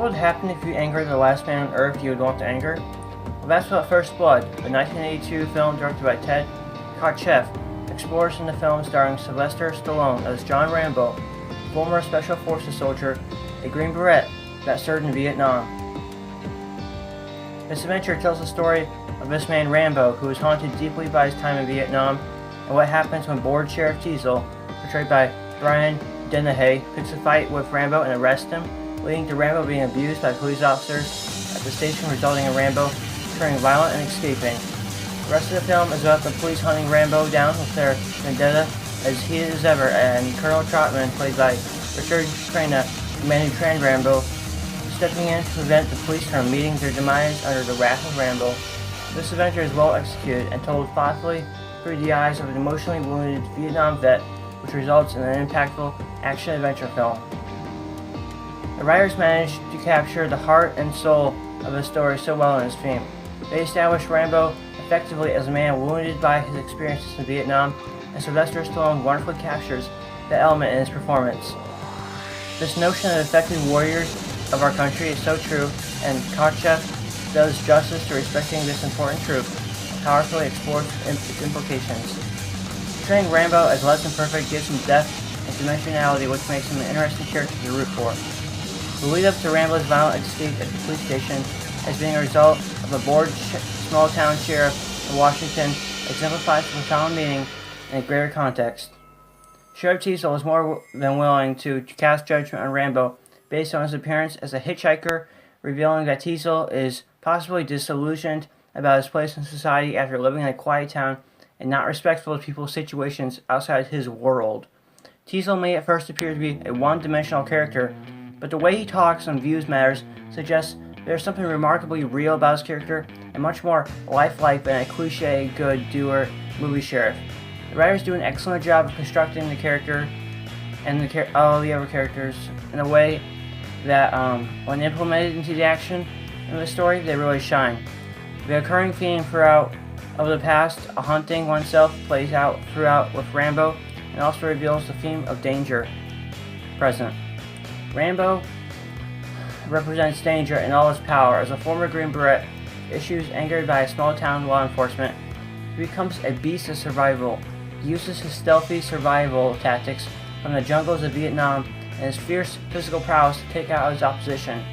would happen if you angered the last man on Earth you would want to anger? Well, that's what First Blood, a 1982 film directed by Ted Kotcheff, explores in the film starring Sylvester Stallone as John Rambo, former Special Forces soldier, a Green Beret that served in Vietnam. This adventure tells the story of this man Rambo, who is haunted deeply by his time in Vietnam, and what happens when Board Sheriff Teasle, portrayed by Brian Dennehy, picks a fight with Rambo and arrests him, leading to Rambo being abused by police officers at the station, resulting in Rambo turning violent and escaping. The rest of the film is about the police hunting Rambo down with their vendetta as heated as ever, and Colonel Trotman, played by Richard Crenna, the man who trained Rambo, stepping in to prevent the police from meeting their demise under the wrath of Rambo. This adventure is well executed and told thoughtfully through the eyes of an emotionally wounded Vietnam vet, which results in an impactful action-adventure film. The writers managed to capture the heart and soul of the story so well in this film. They established Rambo effectively as a man wounded by his experiences in Vietnam, and Sylvester Stallone wonderfully captures that element in his performance. This notion of effective warriors of our country is so true, and Kotcheff does justice to respecting this important truth and powerfully explores its implications. Portraying Rambo as less than perfect gives him depth and dimensionality, which makes him an interesting character to root for. The lead-up to Rambo's violent escape at the police station as being a result of a bored small-town sheriff in Washington exemplifies the profound meaning in a greater context. Sheriff Teasle is more than willing to cast judgment on Rambo based on his appearance as a hitchhiker, revealing that Teasle is possibly disillusioned about his place in society after living in a quiet town and not respectful of people's situations outside his world. Teasle may at first appear to be a one-dimensional character, but the way he talks and views matters suggests there's something remarkably real about his character and much more lifelike than a cliche good-doer movie sheriff. The writers do an excellent job of constructing the character and all the other characters in a way that, when implemented into the action in the story, they really shine. The occurring theme throughout of the past, hunting oneself, plays out throughout with Rambo, and also reveals the theme of danger present. Rambo represents danger in all his power. As a former Green Beret, issues angered by a small-town law enforcement, he becomes a beast of survival. He uses his stealthy survival tactics from the jungles of Vietnam and his fierce physical prowess to take out his opposition.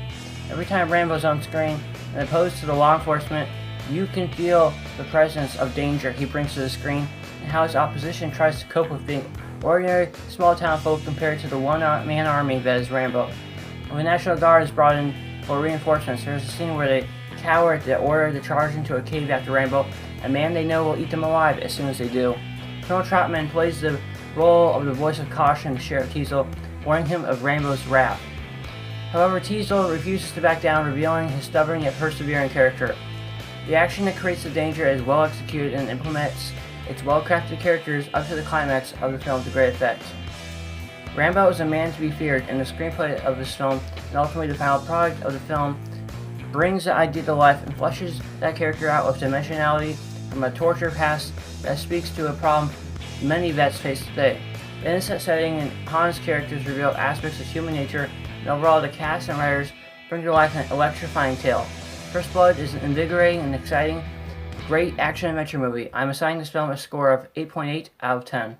Every time Rambo's on screen and opposed to the law enforcement, you can feel the presence of danger he brings to the screen and how his opposition tries to cope with being ordinary small-town folk compared to the one-man army that is Rambo. When the National Guard is brought in for reinforcements, there is a scene where they cower that order to charge into a cave after Rambo, a man they know will eat them alive as soon as they do. Colonel Trotman plays the role of the voice of caution to Sheriff Teasle, warning him of Rambo's wrath. However, Teasle refuses to back down, revealing his stubborn yet persevering character. The action that creates the danger is well executed and implements its well-crafted characters up to the climax of the film to great effect. Rambo is a man to be feared, and the screenplay of this film, and ultimately the final product of the film, brings the idea to life and fleshes that character out with dimensionality from a torture past that speaks to a problem many vets face today. The innocent setting and honest characters reveal aspects of human nature, and overall the cast and writers bring to life an electrifying tale. First Blood is an invigorating and exciting, great action-adventure movie. I'm assigning this film a score of 8.8 out of 10.